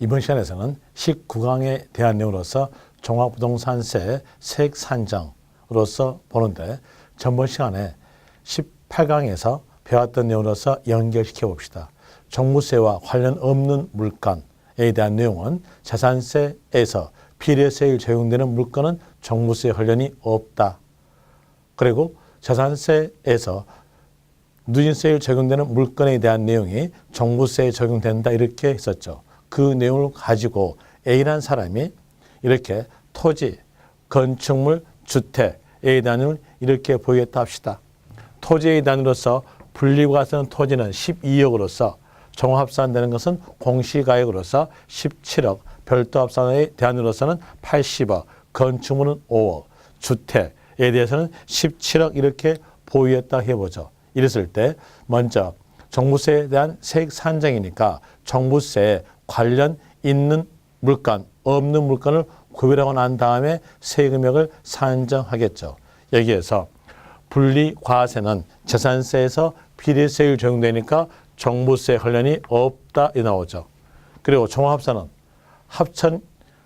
이번 시간에서는 19강에 대한 내용으로서 종합부동산세 세액 산정으로서 보는데 전번 시간에 18강에서 배웠던 내용으로서 연결시켜 봅시다. 종부세와 관련 없는 물건에 대한 내용은 재산세에서 비례세율 적용되는 물건은 종부세에 관련이 없다. 그리고 재산세에서 누진세율 적용되는 물건에 대한 내용이 종부세에 적용된다 이렇게 했었죠. 그 내용을 가지고 A라는 사람이 이렇게 토지, 건축물, 주택에 대한 내용을 이렇게 보이겠다 합시다. 토지에 대한으로서 분리과세는 토지는 12억으로서 종합산되는 것은 공시가액으로서 17억, 별도합산에 대한으로서는 80억, 건축물은 5억, 주택에 대해서는 17억 이렇게 보유했다 해보죠. 이랬을 때 먼저 종부세에 대한 세액 산정이니까 종부세에 관련 있는 물건, 없는 물건을 구별하고 난 다음에 세금액을 산정하겠죠. 여기에서 분리과세는 재산세에서 비례세율 적용되니까 종부세 관련이 없다 이 나오죠. 그리고 종합산은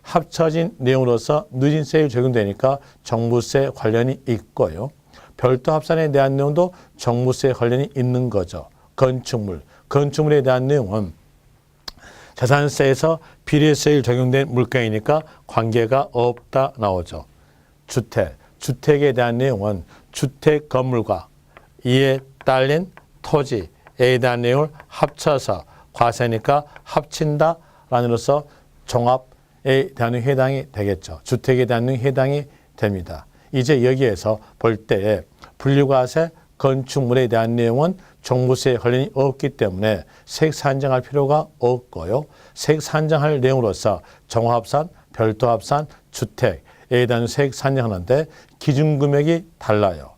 합쳐진 내용으로서 누진세율 적용되니까 종부세 관련이 있고요. 별도 합산에 대한 내용도 종부세 관련이 있는 거죠. 건축물에 대한 내용은 재산세에서 비례세율 적용된 물건이니까 관계가 없다 나오죠. 주택에 대한 내용은 주택 건물과 이에 딸린 토지에 대한 내용을 합쳐서 과세니까 합친다라는으로서 종합에 대한 해당이 되겠죠. 주택에 대한 해당이 됩니다. 이제 여기에서 볼 때에 분리과세, 건축물에 대한 내용은 종부세에 관련이 없기 때문에 세액 산정할 필요가 없고요. 세액 산정할 내용으로서 종합산, 별도합산, 주택에 대한 세액 산정하는데 기준금액이 달라요.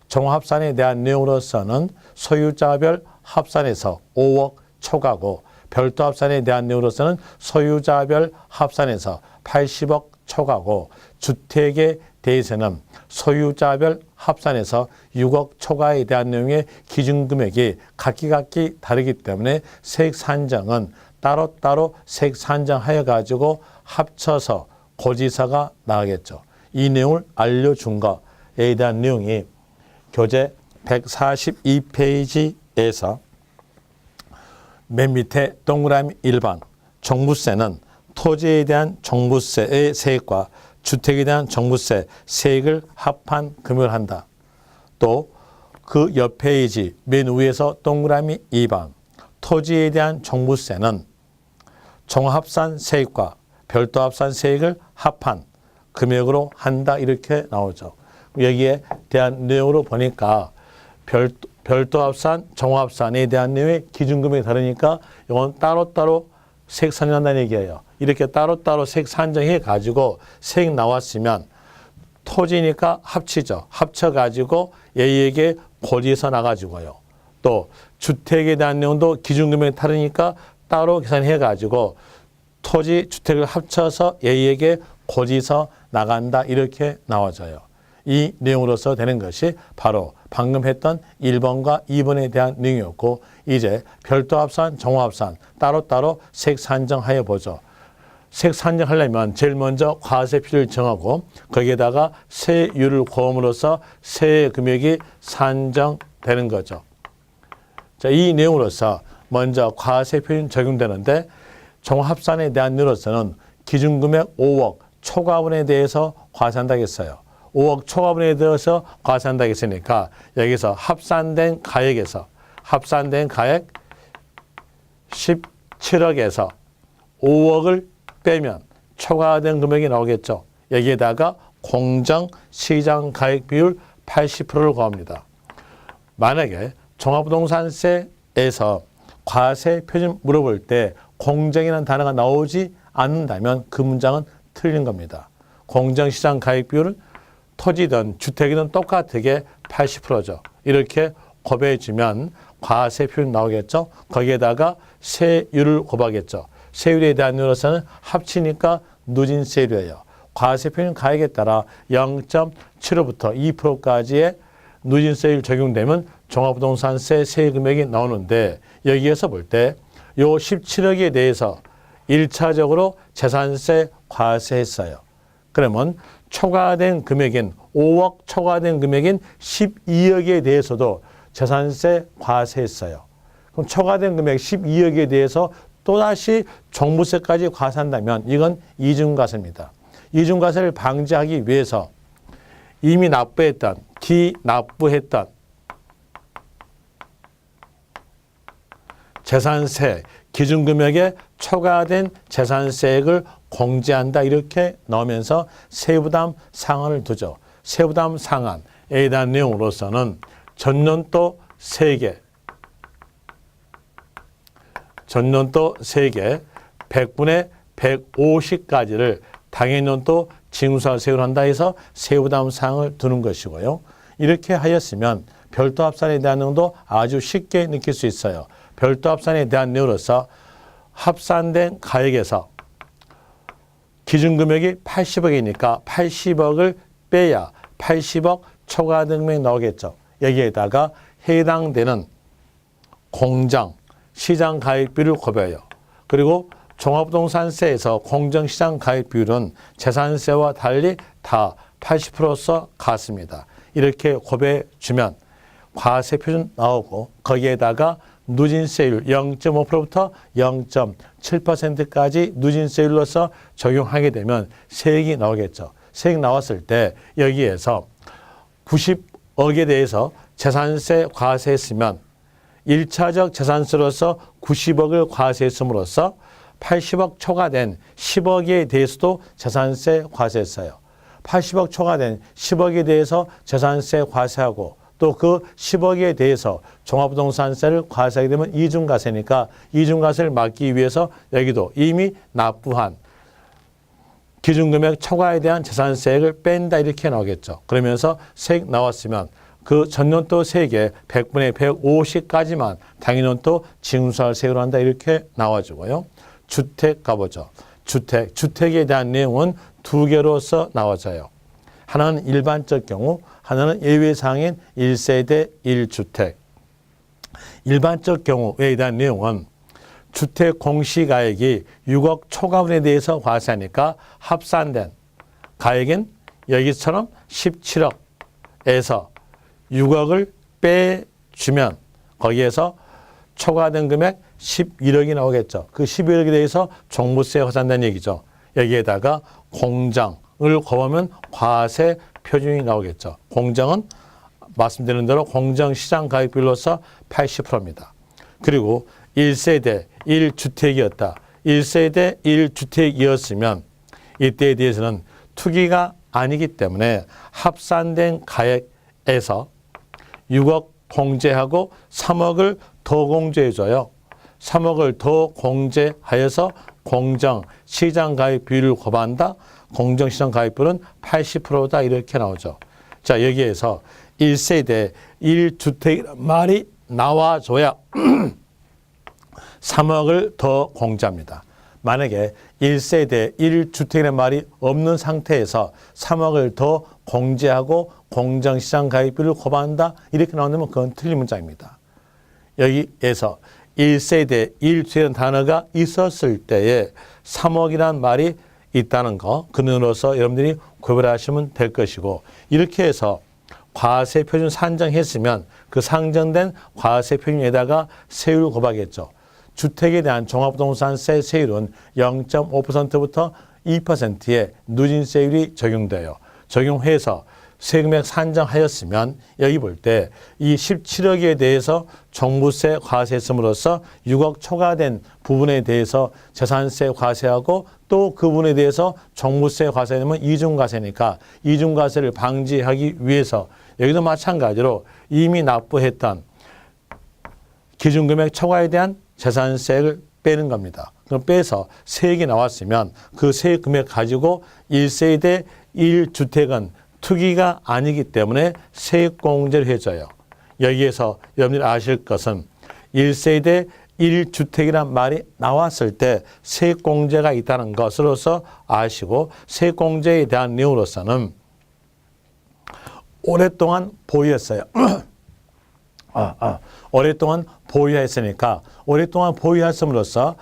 종합산에 대한 내용으로서는 소유자별 합산에서 5억 초과고 별도합산에 대한 내용으로서는 소유자별 합산에서 80억 초과고 주택에 대해서는 소유자별 합산에서 6억 초과에 대한 내용의 기준금액이 각기 다르기 때문에 세액 산정은 따로따로 세액 산정하여 가지고 합쳐서 고지서가 나가겠죠. 이 내용을 알려준 것에 대한 내용이 교재 142페이지에서 맨 밑에 동그라미 1번 종부세는 토지에 대한 종부세의 세액과 주택에 대한 종부세 세액을 합한 금액을 한다. 또 그 옆 페이지 맨 위에서 동그라미 2번 토지에 대한 종부세는 종합산 세액과 별도합산 세액을 합한 금액으로 한다 이렇게 나오죠. 여기에 대한 내용으로 보니까 별도합산, 종합산에 대한 내용의 기준금액이 다르니까 이건 따로따로 세액 산정한다는 얘기예요. 이렇게 따로따로 세액 산정해 가지고 세액 나왔으면 토지니까 합치죠. 합쳐가지고 얘에게 고지서 나가지고요. 또 주택에 대한 내용도 기준금액이 다르니까 따로 계산해 가지고 토지, 주택을 합쳐서 얘에게 고지서 나간다 이렇게 나와져요. 이 내용으로서 되는 것이 바로 방금 했던 1번과 2번에 대한 내용이었고 이제 별도합산, 종합산 따로따로 세액 산정하여 보죠. 세액 산정하려면 제일 먼저 과세표를 정하고 거기에다가 세율을 곱함으로써 세액 금액이 산정되는 거죠. 자, 이 내용으로서 먼저 과세표는 적용되는데 종합산에 대한 내용으로서는 기준금액 5억 초과분에 대해서 과세한다고 했어요. 5억 초과분에 대해서 과세한다고 했으니까 여기서 합산된 가액 17억에서 5억을 빼면 초과된 금액이 나오겠죠. 여기에다가 공정시장가액 비율 80%를 더합니다. 만약에 종합부동산세에서 과세 표준 물어볼 때 공정이라는 단어가 나오지 않는다면 그 문장은 틀린 겁니다. 공정시장가액 비율은 토지든 주택이든 똑같게 80%죠. 이렇게 곱해주면 과세 표준이 나오겠죠. 거기에다가 세율을 곱하겠죠. 세율에 대한 이유로서는 합치니까 누진세율이에요. 과세 표준 가액에 따라 0.75부터 2%까지의 누진세율 적용되면 종합부동산세 세금액이 나오는데 여기에서 볼 때 요 17억에 대해서 1차적으로 재산세 과세했어요. 그러면 초과된 금액인 5억 초과된 금액인 12억에 대해서도 재산세 과세했어요. 그럼 초과된 금액 12억에 대해서 또다시 종부세까지 과세한다면 이건 이중과세입니다. 이중과세를 방지하기 위해서 이미 납부했던, 기납부했던 재산세 기준금액에 초과된 재산세액을 공제한다 이렇게 넣으면서 세부담 상한을 두죠. 세부담 상한에 대한 내용으로서는 전년도 세계 100분의 150까지를 당해년도 징수세율을 한다 해서 세부담 상을 두는 것이고요. 이렇게 하였으면 별도 합산에 대한 내용도 아주 쉽게 느낄 수 있어요. 별도 합산에 대한 내용으로서 합산된 가액에서 기준금액이 80억이니까 80억을 빼야 80억 초과된 금액이 나오겠죠. 여기에다가 해당되는 공장, 시장 가입 비율을 곱해요. 그리고 종합부동산세에서 공정시장 가입 비율은 재산세와 달리 다 80%서 같습니다. 이렇게 곱해주면 과세표준 나오고 거기에다가 누진세율 0.5%부터 0.7%까지 누진세율로서 적용하게 되면 세액이 나오겠죠. 세액 나왔을 때 여기에서 90억에 대해서 재산세 과세했으면 1차적 재산세로서 90억을 과세했음으로써 80억 초과된 10억에 대해서도 재산세 과세했어요. 80억 초과된 10억에 대해서 재산세 과세하고 또 그 10억에 대해서 종합부동산세를 과세하게 되면 이중과세니까 이중과세를 막기 위해서 여기도 이미 납부한 기준금액 초과에 대한 재산세액을 뺀다 이렇게 나오겠죠. 그러면서 세액 나왔으면 그 전년도 세액의 100분의 150까지만 당연년도 징수할 세율로 한다 이렇게 나와주고요. 주택 가보죠. 주택에 대한 내용은 두 개로서 나와져요. 하나는 일반적 경우, 하나는 예외사항인 1세대 1주택. 일반적 경우에 대한 내용은 주택 공시가액이 6억 초과분에 대해서 과세하니까 합산된 가액인 여기처럼 17억에서 6억을 빼주면 거기에서 초과된 금액 11억이 나오겠죠. 그 11억에 대해서 종부세 환산된 얘기죠. 여기에다가 공장을 곱하면 과세 표준이 나오겠죠. 공장은 말씀드린 대로 공정시장 가입비율로서 80%입니다. 그리고 1세대 1주택이었다. 1세대 1주택이었으면 이때에 대해서는 투기가 아니기 때문에 합산된 가액에서 6억 공제하고 3억을 더 공제해줘요. 3억을 더 공제하여서 공정시장 가입 비율을 곱한다. 공정시장 가입비율은 80%다 이렇게 나오죠. 자, 여기에서 1세대 1주택이라는 말이 나와줘야 3억을 더 공제합니다. 만약에 1세대 1주택이라는 말이 없는 상태에서 3억을 더 공제하고 공정시장 가입비율을 곱한다 이렇게 나오면 그건 틀린 문장입니다. 여기에서 1세대 1주택이라는 단어가 있었을 때에 3억이라는 말이 있다는 거 근원으로서 여러분들이 구별하시면 될 것이고 이렇게 해서 과세표준 산정했으면 그 상정된 과세표준에다가 세율을 곱하겠죠. 주택에 대한 종합부동산세 세율은 0.5%부터 2%의 누진세율이 적용돼요. 적용해서 세금액 산정하였으면 여기 볼 때 이 17억에 대해서 종부세 과세했음으로써 6억 초과된 부분에 대해서 재산세 과세하고 또 그 부분에 대해서 종부세 과세하면 이중과세니까 이중과세를 방지하기 위해서 여기도 마찬가지로 이미 납부했던 기준금액 초과에 대한 재산세를 빼는 겁니다. 그럼 빼서 세액이 나왔으면 그 세액 금액 가지고 1세대 1주택은 투기가 아니기 때문에 세액공제를 해줘요. 여기에서 여러분들이 아실 것은 1세대 1주택이란 말이 나왔을 때 세액공제가 있다는 것으로서 아시고 세액공제에 대한 내용으로서는 오랫동안 보유했어요. 오랫동안 보유했으니까 오랫동안 보유했음으로써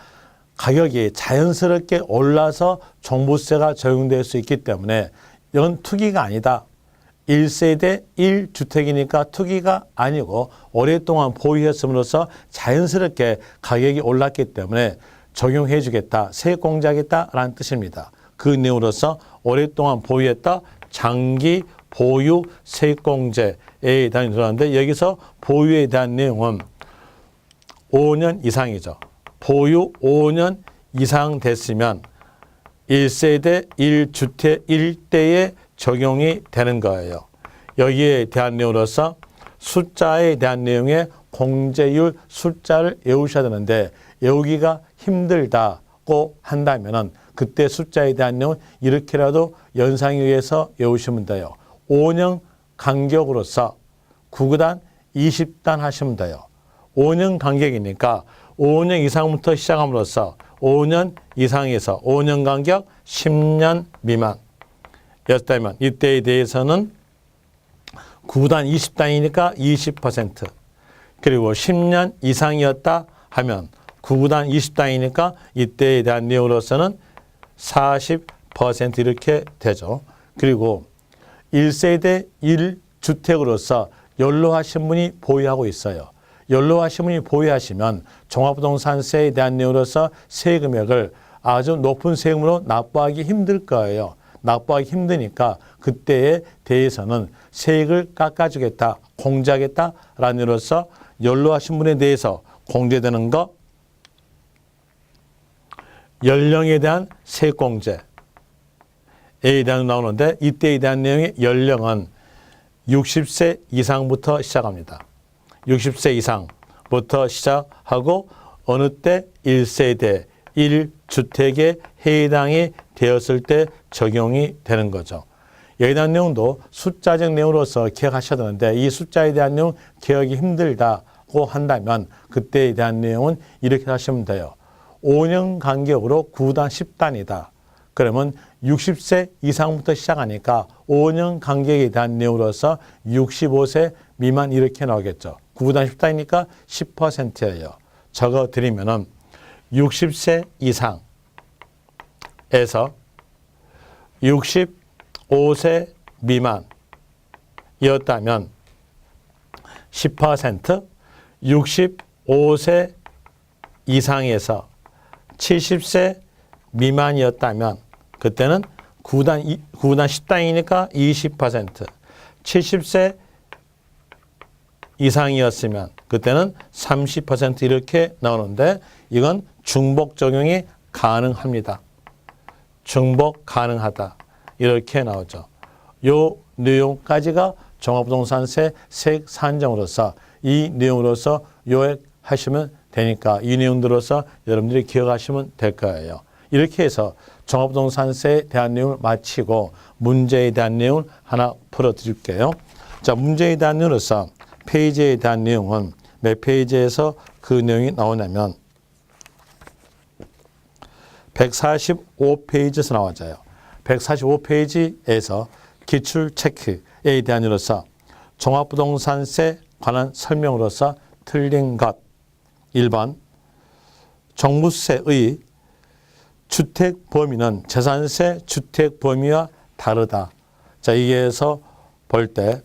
가격이 자연스럽게 올라서 종부세가 적용될 수 있기 때문에 이건 투기가 아니다. 1세대 1주택이니까 투기가 아니고 오랫동안 보유했음으로써 자연스럽게 가격이 올랐기 때문에 적용해 주겠다. 세액 공제하겠다라는 뜻입니다. 그 내용으로서 오랫동안 보유했다. 장기 보유 세액 공제에 대한 들어가는데 여기서 보유에 대한 내용은 5년 이상이죠. 보유 5년 이상 됐으면 1세대 1주택 1대에 적용이 되는 거예요. 여기에 대한 내용으로서 숫자에 대한 내용의 공제율 숫자를 외우셔야 되는데 외우기가 힘들다고 한다면은 그때 숫자에 대한 내용은 이렇게라도 연상에 의해서 외우시면 돼요. 5년 간격으로서 9구단 20단 하시면 돼요. 5년 간격이니까 5년 이상부터 시작함으로써 5년 이상에서 5년 간격 10년 미만 였다면 이때에 대해서는 9단 20단이니까 20% 그리고 10년 이상이었다 하면 9단 20단이니까 이때에 대한 내용으로서는 40% 이렇게 되죠. 그리고 1세대 1주택으로서 연로하신 분이 보유하고 있어요. 연로하신 분이 보유하시면 종합부동산세에 대한 내용으로서 세금액을 아주 높은 세금으로 납부하기 힘들 거예요. 납부하기 힘드니까 그때에 대해서는 세액을 깎아주겠다, 공제하겠다라는 의미로서 연로하신 분에 대해서 공제되는 것, 연령에 대한 세액 공제에 대한 나오는데 이때에 대한 내용의 연령은 60세 이상부터 시작합니다. 60세 이상부터 시작하고 어느 때 1세대 1주택에 해당이 되었을 때 적용이 되는 거죠. 여기에 대한 내용도 숫자적 내용으로서 기억하셔야 되는데 이 숫자에 대한 내용 기억이 힘들다고 한다면 그때에 대한 내용은 이렇게 하시면 돼요. 5년 간격으로 9단 10단이다. 그러면 60세 이상부터 시작하니까 5년 간격에 대한 내용으로서 65세 미만 이렇게 나오겠죠. 9단 10단이니까 10%예요. 적어드리면은 60세 이상에서 65세 미만이었다면 10%, 65세 이상에서 70세 미만이었다면 그때는 9단 10단이니까 20%, 70세 이상이었으면 그때는 30% 이렇게 나오는데 이건 중복 적용이 가능합니다. 중복 가능하다. 이렇게 나오죠. 요 내용까지가 종합부동산세 세액 산정으로서 이 내용으로서 요약하시면 되니까 이 내용들로서 여러분들이 기억하시면 될 거예요. 이렇게 해서 종합부동산세에 대한 내용을 마치고 문제에 대한 내용을 하나 풀어드릴게요. 자, 문제에 대한 내용으로서 페이지에 대한 내용은 몇 페이지에서 그 내용이 나오냐면 145페이지에서 나와져요. 145페이지에서 기출 체크에 대한 이로서 종합부동산세 관한 설명으로서 틀린 것 1번 종부세의 주택 범위는 재산세 주택 범위와 다르다. 자, 여기에서 볼 때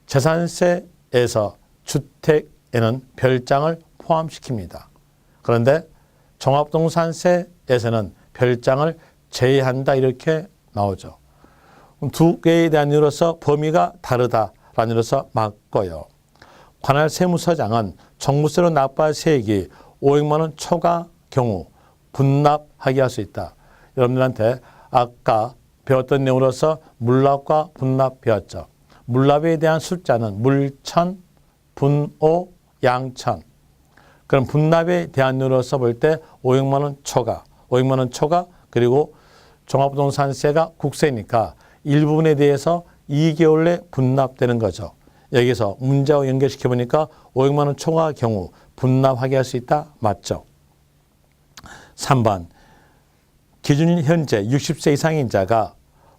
재산세에서 주택에는 별장을 포함시킵니다. 그런데 종합부동산세에서는 별장을 제외한다 이렇게 나오죠. 두 개에 대한 이유로서 범위가 다르다라는 이유로서 맞고요. 관할 세무서장은 종부세로 납부할 세액이 500만 원 초과 경우 분납하게 할 수 있다. 여러분들한테 아까 배웠던 내용으로서 물납과 분납 배웠죠. 물납에 대한 숫자는 물천, 분오, 양천. 그럼 분납에 대한 내용으로서 볼 때 500만 원 초과, 500만 원 초과 그리고 종합부동산세가 국세니까 일부분에 대해서 2개월 내 분납되는 거죠. 여기서 문제와 연결시켜 보니까 500만 원 초과 경우 분납하게 할 수 있다. 맞죠? 3번 기준일 현재 60세 이상인 자가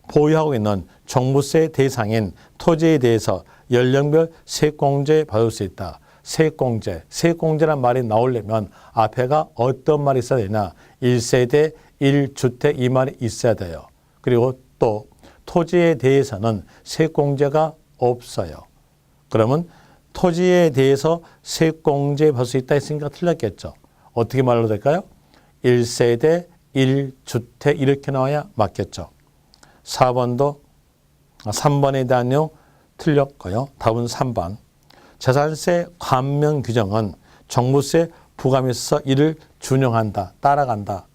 보유하고 있는 종부세 대상인 토지에 대해서 연령별 세액공제 받을 수 있다. 세액공제, 세액공제란 말이 나오려면 앞에가 어떤 말이 있어야 되냐? 1세대 1주택 이 말이 있어야 돼요. 그리고 또 토지에 대해서는 세액공제가 없어요. 그러면 토지에 대해서 세액공제 받을 수 있다 했으니까 틀렸겠죠. 어떻게 말로 될까요? 1세대 1주택 이렇게 나와야 맞겠죠. 3번에 대한 내용 틀렸고요. 답은 3번. 재산세 감면 규정은 종부세 부과에 있어서 이를 준용한다, 따라간다.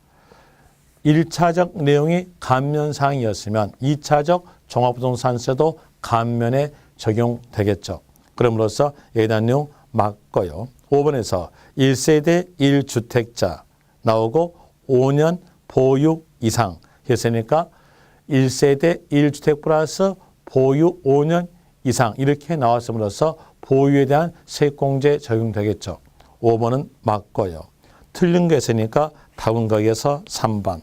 1차적 내용이 감면사항이었으면 2차적 종합부동산세도 감면에 적용되겠죠. 그럼으로써 여기에 대한 내용 맞고요. 5번에서 1세대 1주택자 나오고 5년 보유 이상 했으니까 1세대 1주택 플러스 보유 5년 이상 이렇게 나왔음으로써 보유에 대한 세액공제 적용되겠죠. 5번은 맞고요. 틀린 거 있으니까 답은 거기에서 3번.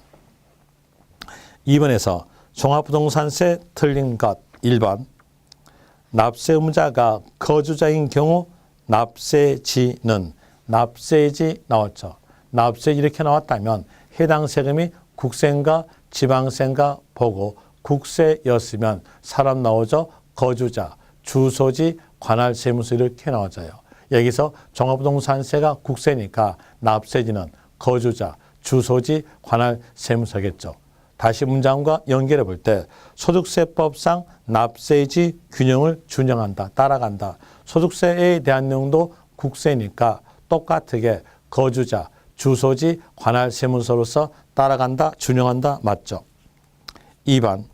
2번에서 종합부동산세 틀린 것 1번. 납세 의무자가 거주자인 경우 납세지는 납세지 나왔죠. 납세지 이렇게 나왔다면 해당 세금이 국세인가 지방세인가 보고 국세였으면 사람 나오죠. 거주자, 주소지, 관할세무서 이렇게 나와져요. 여기서 종합부동산세가 국세니까 납세지는 거주자, 주소지, 관할세무서겠죠. 다시 문장과 연결해 볼 때 소득세법상 납세지 균형을 준용한다, 따라간다. 소득세에 대한 내용도 국세니까 똑같게 거주자, 주소지, 관할세무서로서 따라간다, 준용한다, 맞죠? 2번,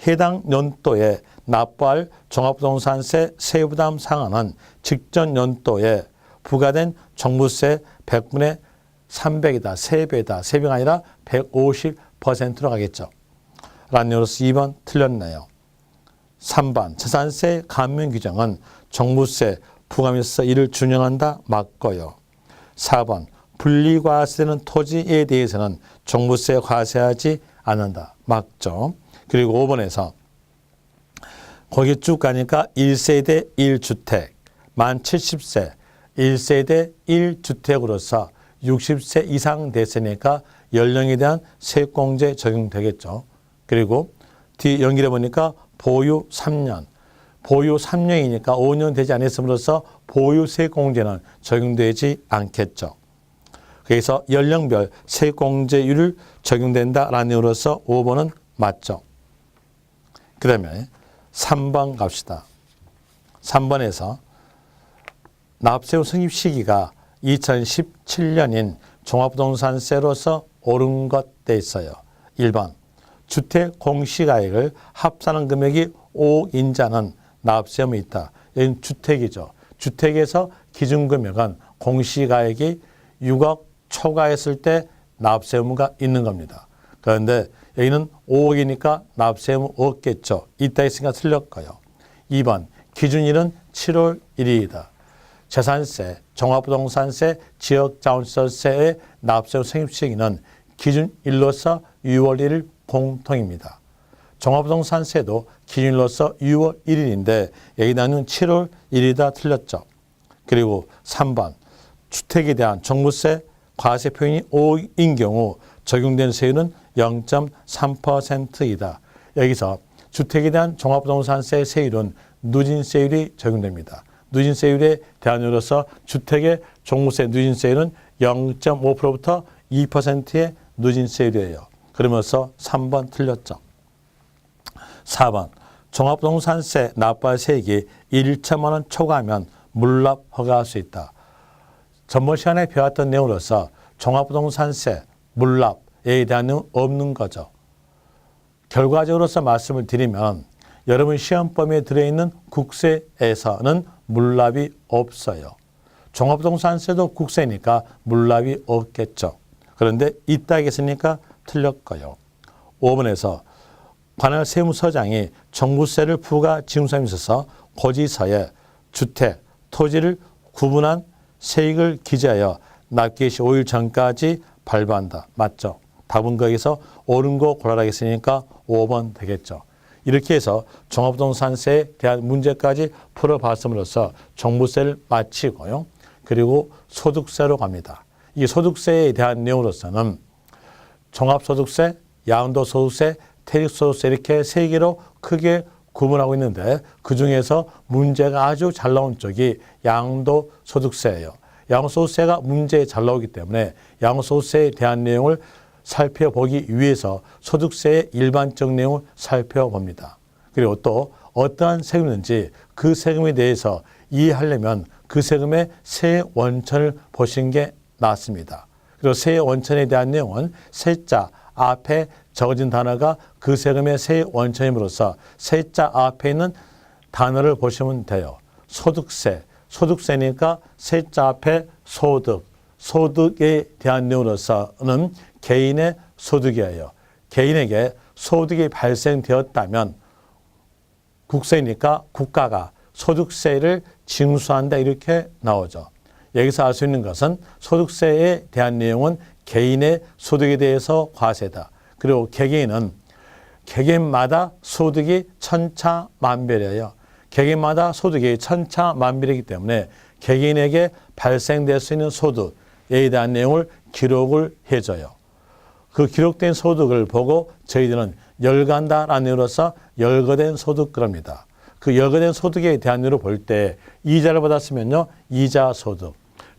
해당 연도에 납부할 종합부동산세 세부담 상한은 직전 연도에 부과된 종부세 100분의 300이다, 3배다, 3배가 아니라 150%로 가겠죠. 라는 이유로서 2번 틀렸네요. 3번, 재산세 감면 규정은 종부세 부과에 있어서 이를 준용한다, 맞고요. 4번, 분리과세되는 토지에 대해서는 종부세 과세하지 않는다, 맞죠. 그리고 5번에서 거기 쭉 가니까 1세대 1주택, 만 70세, 1세대 1주택으로서 60세 이상 됐으니까 연령에 대한 세액공제 적용되겠죠. 그리고 뒤 연결해 보니까 보유 3년, 보유 3년이니까 5년 되지 않았음으로써 보유 세액공제는 적용되지 않겠죠. 그래서 연령별 세액공제율을 적용된다라는 이유로서 5번은 맞죠. 그 다음에 3번 갑시다. 3번에서 납세후 승입 시기가 2017년인 종합부동산세로서 옳은 것 돼 있어요. 1번, 주택 공시가액을 합산한 금액이 5억 인자는 납세 의무 있다. 여기는 주택이죠. 주택에서 기준금액은 공시가액이 6억 초과했을 때 납세 의무가 있는 겁니다. 그런데 여기는 5억이니까 납세 의무 없겠죠. 있다 했으니까 틀렸고요. 2번, 기준일은 7월 1일이다. 재산세, 종합부동산세, 지역자원시설세의 납세 승입 시기는 기준일로서 6월 1일 공통입니다. 종합부동산세도 기준일로서 6월 1일인데 여기다는 7월 1일이다 틀렸죠. 그리고 3번, 주택에 대한 종부세 과세 표현이 5인 경우 적용되는 세율은 0.3%이다. 여기서 주택에 대한 종합부동산세 세율은 누진세율이 적용됩니다. 누진세율에 대한 이유로서 주택의 종부세 누진세율은 0.5%부터 2%의 누진세율이에요. 그러면서 3번 틀렸죠. 4번, 종합부동산세 납부할 세액이 1천만 원 초과하면 물납 허가할 수 있다. 전번 시간에 배웠던 내용으로서 종합부동산세 물납에 대한 내용은 없는 거죠. 결과적으로서 말씀을 드리면 여러분 시험 범위에 들어있는 국세에서는 물납이 없어요. 종합부동산세도 국세니까 물납이 없겠죠. 그런데 있다 하겠으니까 틀렸고요. 5번에서 관할 세무서장이 종부세를 부과 징수함에 있어서 고지서에 주택, 토지를 구분한 세액을 기재하여 납기 시 5일 전까지 발부한다. 맞죠? 답은 거기서 옳은 거 고르라 했으니까 5번 되겠죠. 이렇게 해서 종합부동산세에 대한 문제까지 풀어봤음으로써 종부세를 마치고요. 그리고 소득세로 갑니다. 이 소득세에 대한 내용으로서는 종합소득세, 양도소득세, 퇴직소득세 이렇게 세 개로 크게 구분하고 있는데 그중에서 문제가 아주 잘 나온 쪽이 양도소득세예요. 양도소득세가 문제에 잘 나오기 때문에 양도소득세에 대한 내용을 살펴보기 위해서 소득세의 일반적 내용을 살펴봅니다. 그리고 또 어떠한 세금인지 그 세금에 대해서 이해하려면 그 세금의 세 원천을 보시는 게 낫습니다. 그리고 세 원천에 대한 내용은 세자 앞에 적어진 단어가 그 세금의 세 원천임으로써 세자 앞에 있는 단어를 보시면 돼요. 소득세, 소득세니까 세자 앞에 소득, 소득에 대한 내용으로서는 개인의 소득이에요. 개인에게 소득이 발생되었다면 국세니까 국가가 소득세를 징수한다 이렇게 나오죠. 여기서 알 수 있는 것은 소득세에 대한 내용은 개인의 소득에 대해서 과세다. 그리고 개개인은 개개인마다 소득이 천차만별이에요. 개개인마다 소득이 천차만별이기 때문에 개개인에게 발생될 수 있는 소득에 대한 내용을 기록을 해줘요. 그 기록된 소득을 보고 저희들은 열간다라는 내용으로서 열거된 소득 그럽니다. 그 열거된 소득에 대한 내용을 볼 때 이자를 받았으면요 이자 소득,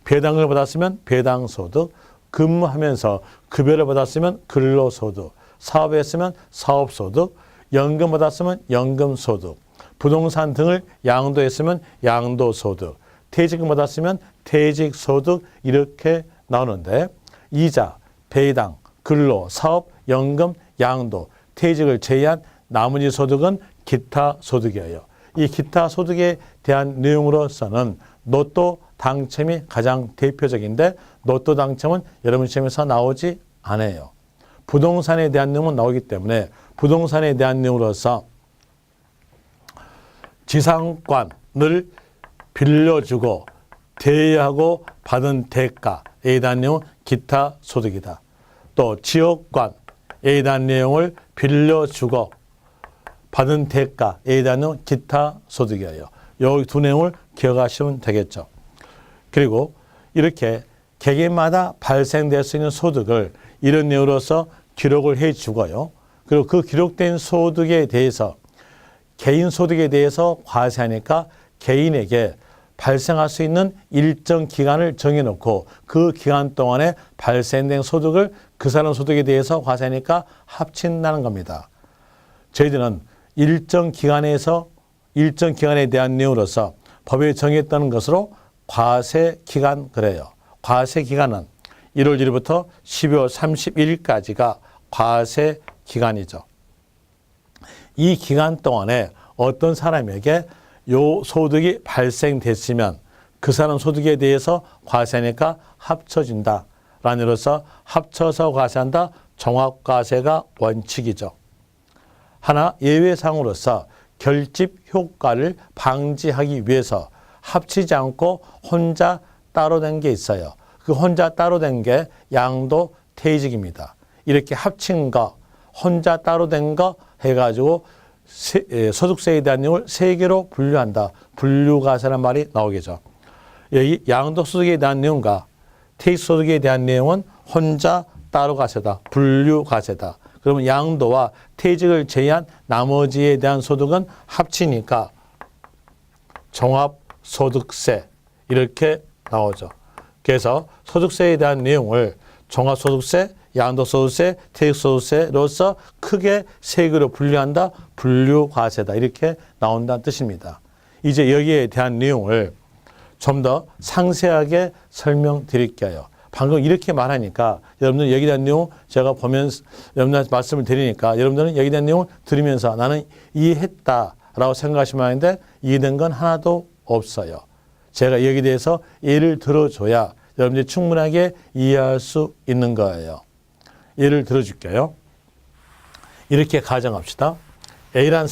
배당을 받았으면 배당 소득, 근무하면서 급여를 받았으면 근로소득, 사업했으면 사업소득, 연금 받았으면 연금소득, 부동산 등을 양도했으면 양도소득, 퇴직금 받았으면 퇴직소득 이렇게 나오는데 이자, 배당, 근로, 사업, 연금, 양도, 퇴직을 제외한 나머지 소득은 기타 소득이에요. 이 기타 소득에 대한 내용으로서는 로또 당첨이 가장 대표적인데 로또 당첨은 여러분 시험에서 나오지 않아요. 부동산에 대한 내용은 나오기 때문에 부동산에 대한 내용으로서 지상권을 빌려주고 대여하고 받은 대가에 대한 내용은 기타 소득이다. 또 지역권에 대한 내용을 빌려주고 받은 대가에 대한 내용은 기타 소득이에요. 이 두 내용을 기억하시면 되겠죠. 그리고 이렇게 개개인마다 발생될 수 있는 소득을 이런 내용으로서 기록을 해 주고요. 그리고 그 기록된 소득에 대해서 개인 소득에 대해서 과세하니까 개인에게 발생할 수 있는 일정 기간을 정해놓고 그 기간 동안에 발생된 소득을 그 사람 소득에 대해서 과세하니까 합친다는 겁니다. 저희들은 일정 기간에 대한 내용으로서 법에 정했다는 것으로 과세 기간 그래요. 과세 기간은 1월 1일부터 12월 31일까지가 과세 기간이죠. 이 기간 동안에 어떤 사람에게 요 소득이 발생됐으면 그 사람 소득에 대해서 과세하니까 합쳐진다. 라는 의미로서 합쳐서 과세한다. 종합과세가 원칙이죠. 하나 예외상으로서 결집 효과를 방지하기 위해서 합치지 않고 혼자 따로 된 게 있어요. 그 혼자 따로 된 게 양도 퇴직입니다. 이렇게 합친 거, 혼자 따로 된 거 해가지고 소득세에 대한 내용을 세 개로 분류한다. 분류과세라는 말이 나오겠죠. 여기 양도소득에 대한 내용과 퇴직소득에 대한 내용은 혼자 따로 과세다. 분류과세다. 그러면 양도와 퇴직을 제외한 나머지에 대한 소득은 합치니까 종합소득세 이렇게 나오죠. 그래서 소득세에 대한 내용을 종합소득세, 양도소득세, 퇴직소득세로서 크게 세 개로 분류한다. 분류과세다. 이렇게 나온다는 뜻입니다. 이제 여기에 대한 내용을 좀 더 상세하게 설명드릴게요. 방금 이렇게 말하니까 여러분들 여기에 대한 내용 제가 보면서 여러분들한테 말씀을 드리니까 여러분들은 여기에 대한 내용을 들으면서 나는 이해했다라고 생각하시면 하는데 이해된 건 하나도 없어요. 제가 여기에 대해서 예를 들어줘야 여러분들이 충분하게 이해할 수 있는 거예요. 예를 들어줄게요. 이렇게 가정합시다. A란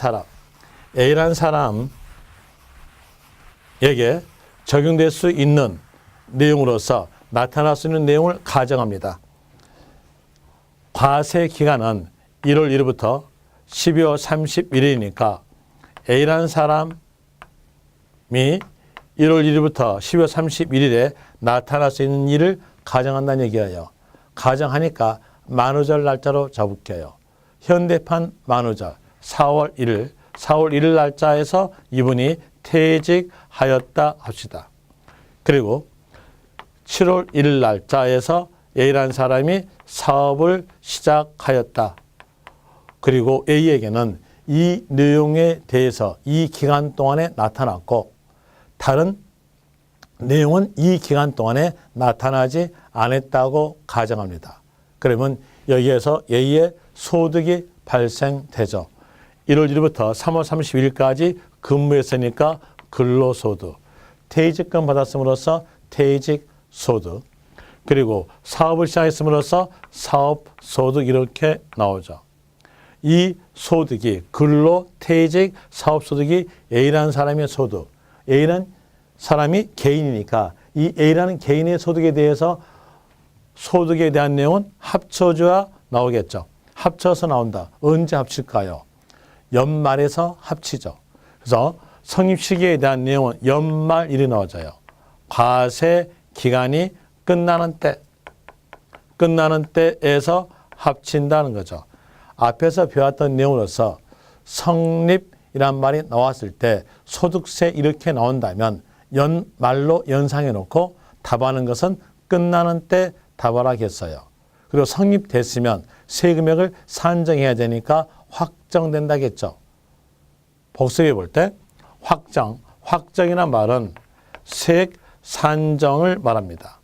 사람에게 적용될 수 있는 내용으로서 나타날 수 있는 내용을 가정합니다. 과세 기간은 1월 1일부터 12월 31일이니까 A라는 사람이 1월 1일부터 12월 31일에 나타날 수 있는 일을 가정한다는 얘기예요. 가정하니까 만우절 날짜로 잡을게요. 현대판 만우절 4월 1일, 4월 1일 날짜에서 이분이 퇴직하였다 합시다. 그리고 7월 1일 날짜에서 A라는 사람이 사업을 시작하였다. 그리고 A에게는 이 내용에 대해서 이 기간 동안에 나타났고 다른 내용은 이 기간 동안에 나타나지 않았다고 가정합니다. 그러면 여기에서 A의 소득이 발생되죠. 1월 1일부터 3월 31일까지 근무했으니까 근로소득, 퇴직금 받았음으로써 퇴직소득, 그리고 사업을 시작했음으로써 사업소득 이렇게 나오죠. 이 소득이 근로, 퇴직, 사업소득이 A라는 사람의 소득, A라는 사람이 개인이니까 이 A라는 개인의 소득에 대해서 소득에 대한 내용은 합쳐줘야 나오겠죠. 합쳐서 나온다. 언제 합칠까요? 연말에서 합치죠. 그래서 성립 시기에 대한 내용은 연말일이 나와져요. 과세 기간이 끝나는 때에서 합친다는 거죠. 앞에서 배웠던 내용으로서 성립이란 말이 나왔을 때 소득세 이렇게 나온다면 연말로 연상해 놓고 답하는 것은 끝나는 때 답하라겠어요. 그리고 성립됐으면 세금액을 산정해야 되니까 확정된다겠죠. 복습해 볼 때 확정이란 말은 세액 산정을 말합니다.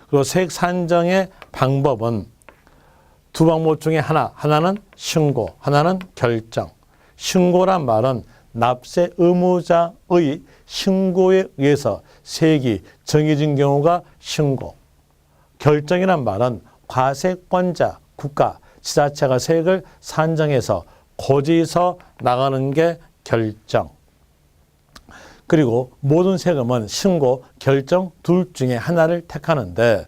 그리고 세액 산정의 방법은 두 방법 중에 하나는 신고, 하나는 결정. 신고란 말은 납세 의무자의 신고에 의해서 세액이 정해진 경우가 신고. 결정이란 말은 과세권자, 국가, 지자체가 세액을 산정해서 고지서 나가는 게 결정. 그리고 모든 세금은 신고, 결정 둘 중에 하나를 택하는데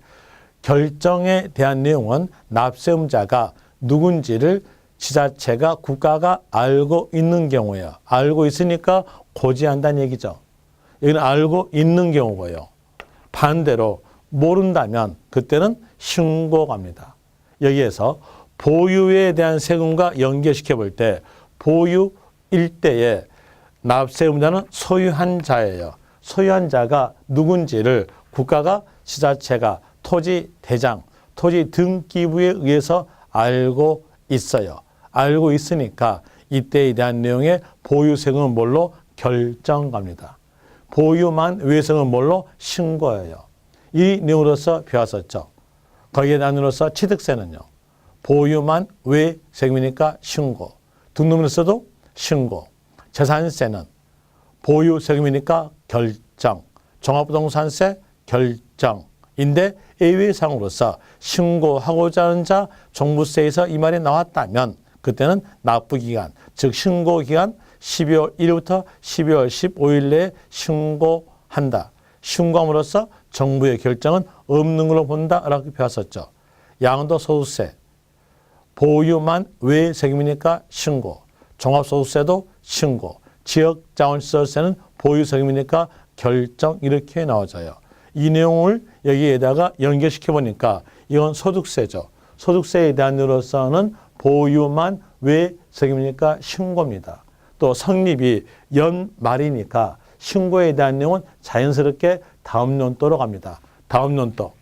결정에 대한 내용은 납세 의무자가 누군지를 지자체가, 국가가 알고 있는 경우예요. 알고 있으니까 고지한다는 얘기죠. 여기는 알고 있는 경우고요. 반대로 모른다면 그때는 신고갑니다. 여기에서 보유에 대한 세금과 연결시켜 볼 때 보유 일대에 납세 의무자는 소유한 자예요. 소유한 자가 누군지를 국가가, 지자체가, 토지 대장, 토지 등기부에 의해서 알고 있어요. 알고 있으니까 이때에 대한 내용의 보유 세금은 뭘로? 결정갑니다. 보유만 외 세금은 뭘로? 신고예요. 이 내용으로서 배웠었죠. 거기에 나누어서 취득세는요. 보유만 외 세금이니까 신고. 등록물에서도 신고. 재산세는 보유 세금이니까 결정. 종합부동산세 결정인데 예외상으로서 신고하고자 하는 자 종부세에서 이 말이 나왔다면 그때는 납부기간, 즉 신고기간 12월 1일부터 12월 15일 내에 신고한다. 신고함으로써 정부의 결정은 없는 걸로 본다라고 배웠었죠. 양도소득세, 보유만 외 세금이니까 신고, 종합소득세도 신고, 지역자원시설세는 보유 세금이니까 결정 이렇게 나와져요. 이 내용을 여기에다가 연결시켜 보니까 이건 소득세죠. 소득세에 대한 으로서는 보유만 외 세금이니까 신고입니다. 또 성립이 연말이니까 신고에 대한 내용은 자연스럽게 다음 연도로 갑니다. 다음 연도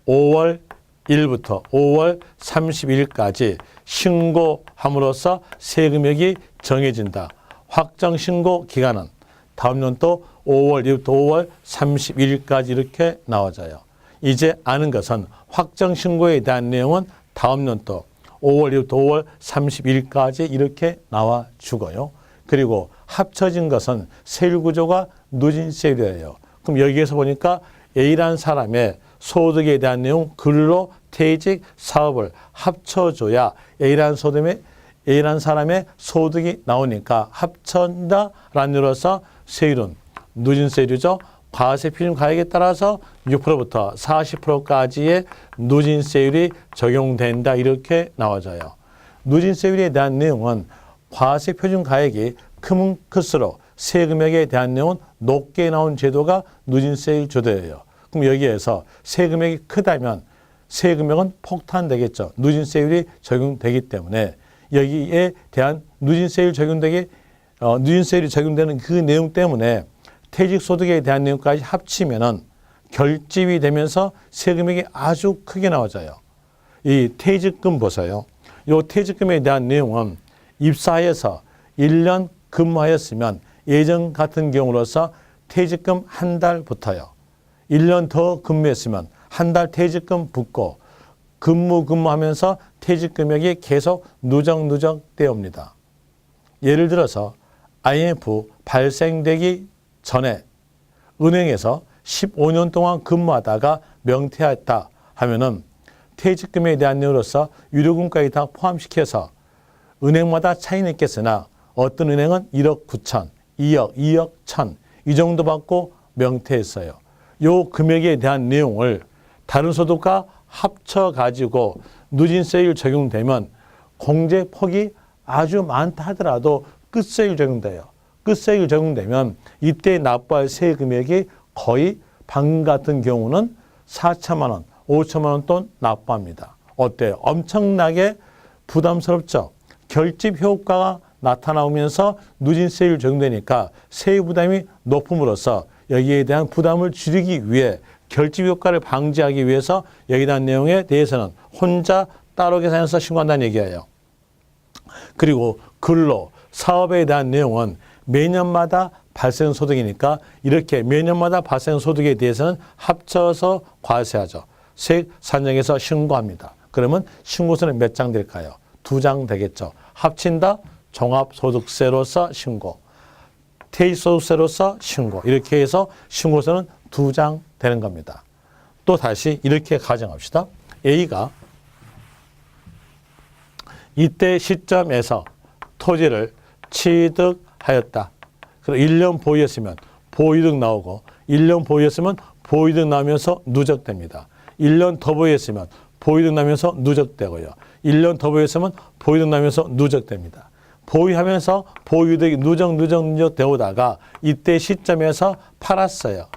5월 1일부터 5월 30일까지 신고함으로써 세금액이 정해진다. 확정 신고 기간은 다음 연도 5월 1일부터 5월 31일까지 이렇게 나와져요. 이제 아는 것은 확정 신고에 대한 내용은 다음 연도 5월 1일부터 5월 31일까지 이렇게 나와주고요. 그리고 합쳐진 것은 세율 구조가 누진세율이에요. 그럼 여기에서 보니까 A라는 사람의 소득에 대한 내용, 근로, 퇴직, 사업을 합쳐줘야 A라는 사람의 소득이 나오니까 합쳐진다라는 이유로서 세율은 누진세율이죠. 과세 표준 가액에 따라서 6%부터 40%까지의 누진세율이 적용된다 이렇게 나와져요. 누진세율에 대한 내용은 과세 표준 가액이 크면 클수록 세금액에 대한 내용은 높게 나온 제도가 누진세율 제도예요. 그럼 여기에서 세금액이 크다면 세금액은 폭탄되겠죠. 누진세율이 적용되기 때문에 여기에 대한 누진세율이 적용되는 그 내용 때문에 퇴직소득에 대한 내용까지 합치면은 결집이 되면서 세금액이 아주 크게 나와져요. 이 퇴직금 보세요. 이 퇴직금에 대한 내용은 입사해서 1년 근무하였으면 예전 같은 경우로서 퇴직금 한 달 붙어요. 1년 더 근무했으면 한 달 퇴직금 붙고 근무하면서 퇴직금액이 계속 누적되어 옵니다. 예를 들어서 IMF 발생되기 전에 은행에서 15년 동안 근무하다가 명퇴했다 하면은 퇴직금에 대한 내용으로서 유료금까지 다 포함시켜서 은행마다 차이는 있겠으나 어떤 은행은 1억 9천, 2억 1천 이 정도 받고 명퇴했어요. 요 금액에 대한 내용을 다른 소득과 합쳐가지고 누진세율 적용되면 공제폭이 아주 많다 하더라도 끝세율 적용돼요. 끝세율 적용되면 이때 납부할 세금액이 거의 방금 같은 경우는 4천만 원, 5천만 원 돈 납부합니다. 어때요? 엄청나게 부담스럽죠. 결집 효과가 나타나오면서 누진세율 적용되니까 세율 부담이 높음으로써 여기에 대한 부담을 줄이기 위해 결집 효과를 방지하기 위해서 여기에 대한 내용에 대해서는 혼자 따로 계산해서 신고한다는 얘기예요. 그리고 근로, 사업에 대한 내용은 매년마다 발생 소득이니까 이렇게 매년마다 발생 소득에 대해서는 합쳐서 과세하죠. 세액 산정해서 신고합니다. 그러면 신고서는 몇 장 될까요? 2장 되겠죠. 합친다 종합소득세로서 신고, 퇴직소득세로서 신고 이렇게 해서 신고서는 2장 되는 겁니다. 또 다시 이렇게 가정합시다. A가 이때 시점에서 토지를 취득하였다. 그리고 1년 보유했으면 보유이득 나오고 1년 보유했으면 보유이득 나오면서 누적됩니다. 1년 더 보유했으면 보유이득 나면서 누적되고요. 1년 더 보유했으면 보유이득 나면서 누적됩니다. 보유하면서 보유이득이 누적 되오다가 이때 시점에서 팔았어요.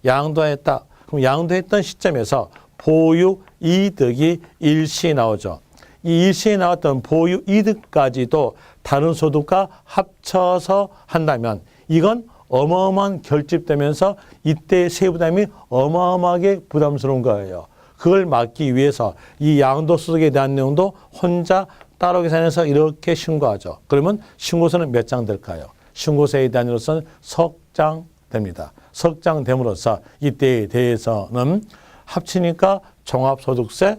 양도했다. 그럼 양도했던 시점에서 보유이득이 일시에 나오죠. 이 일시에 나왔던 보유이득까지도 다른 소득과 합쳐서 한다면 이건 어마어마한 결집되면서 이때 세부담이 어마어마하게 부담스러운 거예요. 그걸 막기 위해서 이 양도소득에 대한 내용도 혼자 따로 계산해서 이렇게 신고하죠. 그러면 신고서는 몇 장 될까요? 신고서에 대한 으로서는 석 장 됩니다. 석 장 됨으로써 이때에 대해서는 합치니까 종합소득세,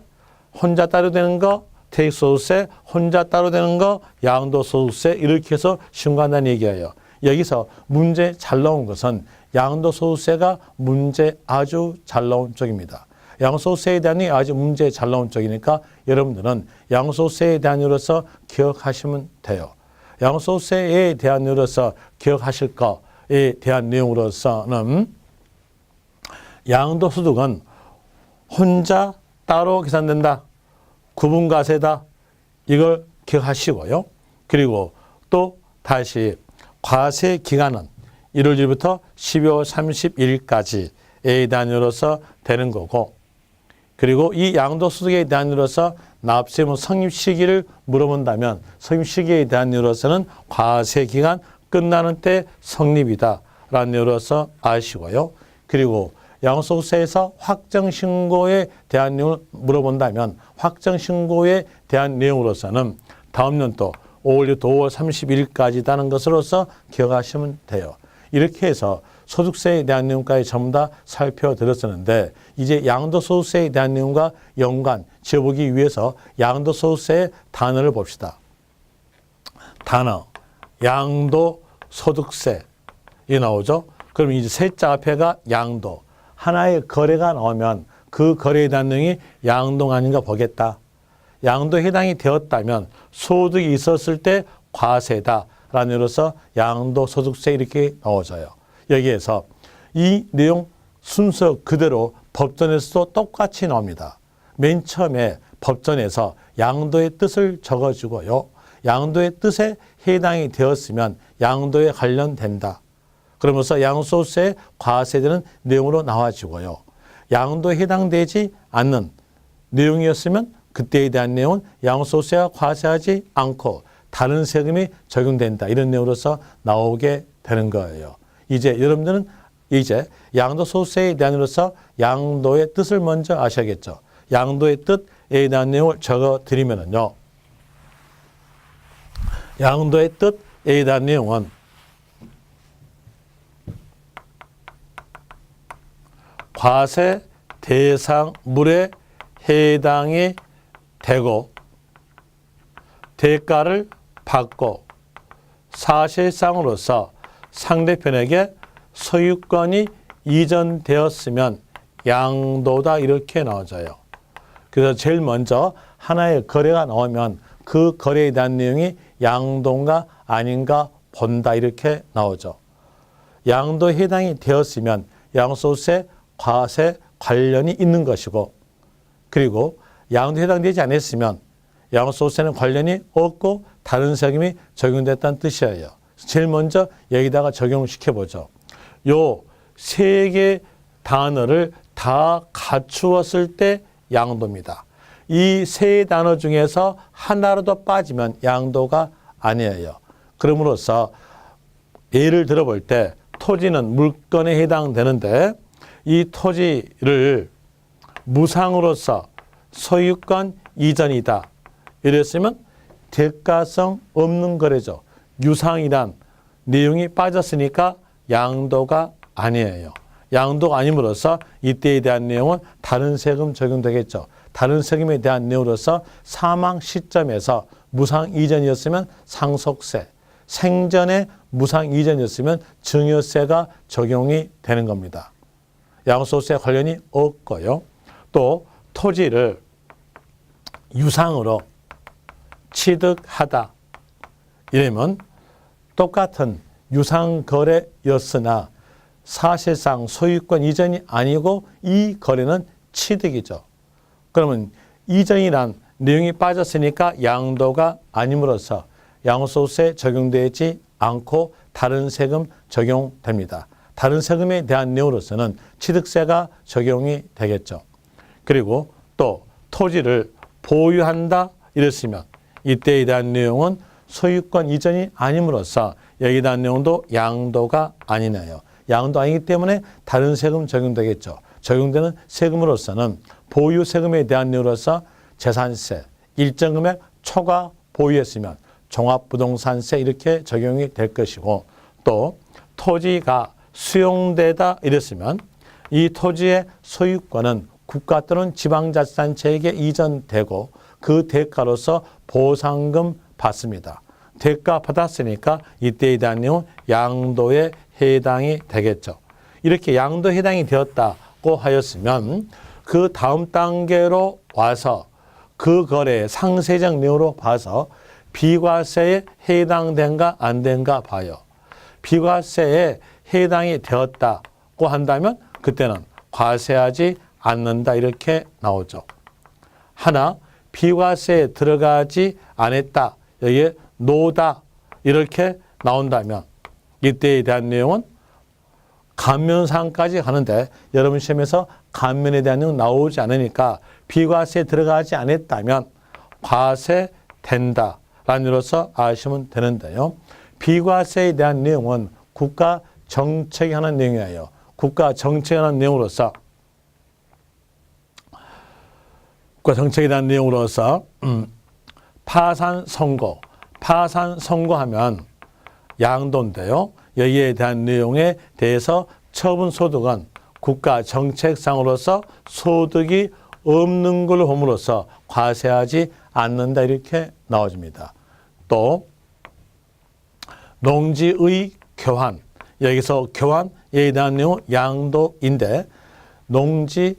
혼자 따로 되는 거, 퇴직소득세, 혼자 따로 되는 거, 양도소득세 이렇게 해서 신고한다는 얘기예요. 여기서 문제 잘 나온 것은 양도소득세가 문제 아주 잘 나온 쪽입니다. 양도소득세에 대한 아주 문제 잘 나온 쪽이니까 여러분들은 양도소득세에 대한 이유로서 기억하시면 돼요. 양도소득세에 대한 이유로서 기억하실 거에 대한 내용으로서는 양도소득은 혼자 따로 계산된다. 구분과세다. 이걸 기억하시고요. 그리고 또 다시 과세 기간은 1월 1일부터 12월 31일까지의 단위로서 되는 거고, 그리고 이 양도소득에 대한 이유로서 납세의무 성립 시기를 물어본다면 성립 시기에 대한 이유로서는 과세 기간 끝나는 때 성립이다 라는 이유로서 아시고요. 그리고 양도소득세에서 확정신고에 대한 내용을 물어본다면 확정신고에 대한 내용으로서는 다음 연도 5월부터 5월 31일까지라는 것으로서 기억하시면 돼요. 이렇게 해서 소득세에 대한 내용까지 전부 다 살펴드렸었는데 이제 양도소득세에 대한 내용과 연관 지어보기 위해서 양도소득세의 단어를 봅시다. 단어, 양도소득세 이 나오죠. 그럼 이제 세자 앞에가 양도, 하나의 거래가 나오면 그 거래에 대한 내용이 양도가 아닌가 보겠다. 양도에 해당이 되었다면 소득이 있었을 때 과세다라는 의미로서 양도소득세 이렇게 나오져요. 여기에서 이 내용 순서 그대로 법전에서도 똑같이 나옵니다. 맨 처음에 법전에서 양도의 뜻을 적어주고요. 양도의 뜻에 해당이 되었으면 양도에 관련된다. 그러면서 양도소득세에 과세되는 내용으로 나와주고요. 양도에 해당되지 않는 내용이었으면 그때에 대한 내용은 양도소득세와 과세하지 않고 다른 세금이 적용된다. 이런 내용으로서 나오게 되는 거예요. 이제 여러분들은 이제 양도소득세에 대한으로서 양도의 뜻을 먼저 아셔야겠죠. 양도의 뜻에 대한 내용을 적어드리면요. 양도의 뜻에 대한 내용은 과세 대상물에 해당이 되고 대가를 받고 사실상으로서 상대편에게 소유권이 이전되었으면 양도다 이렇게 나와져요. 그래서 제일 먼저 하나의 거래가 나오면 그 거래에 대한 내용이 양도인가 아닌가 본다 이렇게 나오죠. 양도에 해당이 되었으면 양도소득세 과세 관련이 있는 것이고 그리고 양도에 해당되지 않았으면 양도소득세는 관련이 없고 다른 세금이 적용됐다는 뜻이에요. 제일 먼저 여기다가 적용시켜보죠. 요 세 개 단어를 다 갖추었을 때 양도입니다. 이 세 단어 중에서 하나라도 빠지면 양도가 아니에요. 그럼으로써 예를 들어볼 때 토지는 물건에 해당되는데 이 토지를 무상으로서 소유권 이전이다. 이랬으면 대가성 없는 거래죠. 유상이란 내용이 빠졌으니까 양도가 아니에요. 양도가 아님으로써 이때에 대한 내용은 다른 세금 적용되겠죠. 다른 세금에 대한 내용으로서 사망 시점에서 무상 이전이었으면 상속세, 생전에 무상 이전이었으면 증여세가 적용이 되는 겁니다. 양도소득세 관련이 없고요. 또 토지를 유상으로 취득하다 이러면 똑같은 유상거래였으나 사실상 소유권 이전이 아니고 이 거래는 취득이죠. 그러면 이전이란 내용이 빠졌으니까 양도가 아님으로써 양도소득세 적용되지 않고 다른 세금 적용됩니다. 다른 세금에 대한 내용으로서는 취득세가 적용이 되겠죠. 그리고 또 토지를 보유한다 이랬으면 이때에 대한 내용은 소유권 이전이 아님으로써 여기에 대한 내용도 양도가 아니네요. 양도 아니기 때문에 다른 세금 적용되겠죠. 적용되는 세금으로서는 보유 세금에 대한 내용으로서 재산세, 일정 금액 초과 보유했으면 종합부동산세 이렇게 적용이 될 것이고 또 토지가 수용되다 이랬으면 이 토지의 소유권은 국가 또는 지방자치단체에게 이전되고 그 대가로서 보상금 받습니다. 대가 받았으니까 이때에 대한 내용은 양도에 해당이 되겠죠. 이렇게 양도에 해당이 되었다고 하였으면 그 다음 단계로 와서 그 거래의 상세적 내용으로 봐서 비과세에 해당된가 안 된가 봐요. 비과세에 해당이 되었다고 한다면 그때는 과세하지 않는다 이렇게 나오죠. 하나 비과세에 들어가지 않았다. 여기에 노다 이렇게 나온다면 이때에 대한 내용은 감면상까지 가는데 여러분 시험에서 감면에 대한 내용 나오지 않으니까 비과세에 들어가지 않았다면 과세된다라는 이로써 아시면 되는데요. 비과세에 대한 내용은 국가 정책에 관한 내용이에요. 국가 정책에 관한 내용으로서 국가 정책에 대한 내용으로서 파산 선고하면 양도인데요. 여기에 대한 내용에 대해서 처분 소득은 국가 정책상으로서 소득이 없는 걸로 봄으로써 과세하지 않는다 이렇게 나와집니다. 또 농지의 교환, 여기서 교환에 대한 내용은 양도인데 농지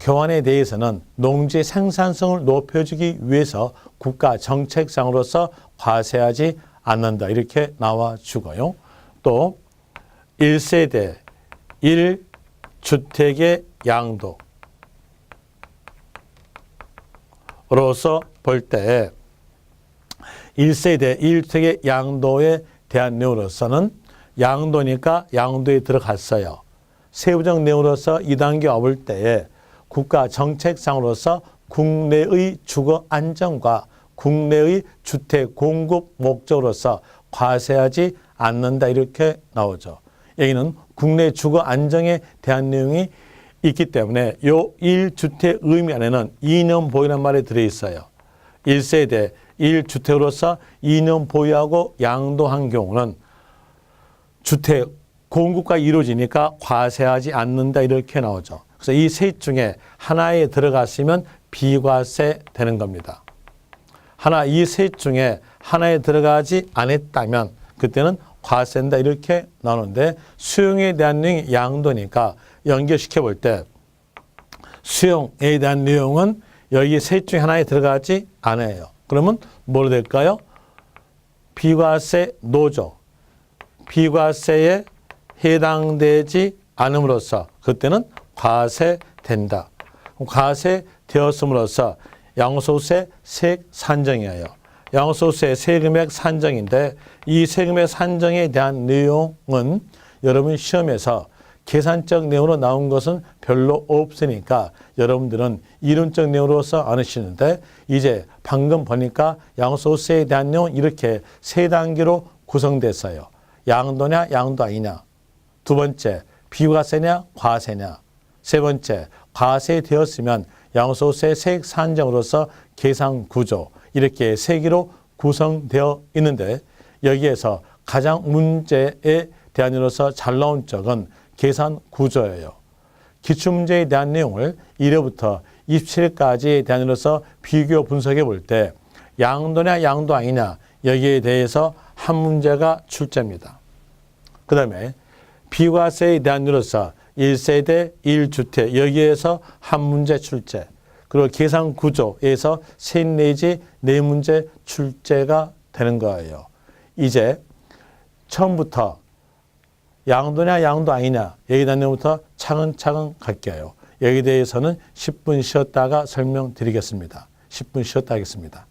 교환에 대해서는 농지 생산성을 높여주기 위해서 국가 정책상으로서 과세하지 않는다 이렇게 나와주고요. 또 1세대, 1주택의 양도로서 볼 때 1세대 1주택의 양도에 대한 내용으로서는 양도니까 양도에 들어갔어요. 세부적 내용으로서 2단계 와볼 때에 국가 정책상으로서 국내의 주거 안정과 국내의 주택 공급 목적으로서 과세하지 않는다 이렇게 나오죠. 여기는 국내 주거 안정에 대한 내용이 있기 때문에 요 1주택 의미 안에는 2년 보유라는 말이 들어있어요. 1세대 1주택으로서 2년 보유하고 양도한 경우는 주택 공급과 이루어지니까 과세하지 않는다 이렇게 나오죠. 그래서 이 셋 중에 하나에 들어갔으면 비과세 되는 겁니다. 이 셋 중에 하나에 들어가지 않았다면 그때는 과세한다 이렇게 나오는데 수용에 대한 내용이 양도니까 연결시켜 볼 때 수용에 대한 내용은 여기 셋 중에 하나에 들어가지 않아요. 그러면 뭐로 될까요? 비과세 노조. 비과세에 해당되지 않음으로써 그때는 과세된다. 과세되었음으로써 양도소득세 세액 산정이에요. 양도소득세 세금액 산정인데 이 세금액 산정에 대한 내용은 여러분 시험에서 계산적 내용으로 나온 것은 별로 없으니까 여러분들은 이론적 내용으로서 안 하시는데 이제 방금 보니까 양도소득세에 대한 내용은 이렇게 세 단계로 구성됐어요. 양도냐 양도 아니냐. 두 번째 비과세냐 과세냐. 세 번째 과세되었으면 양도소득세 세액 산정으로서 계산 구조 이렇게 세 개로 구성되어 있는데 여기에서 가장 문제에 대한 이로서 잘 나온 쪽은 계산 구조예요. 기출문제에 대한 내용을 1회부터 27회까지에 대한 이로서 비교 분석해 볼 때 양도냐 양도 아니냐 여기에 대해서 한 문제가 출제입니다. 그 다음에 비과세에 대한 이로서 1세대 1주택 여기에서 한 문제 출제 그리고 계산 구조에서 셋 내지 네 문제 출제가 되는 거예요. 이제 처음부터 양도냐 양도 아니냐 여기에 대한 내용부터 차근차근 갈게요. 여기에 대해서는 10분 쉬었다가 설명드리겠습니다. 10분 쉬었다 하겠습니다.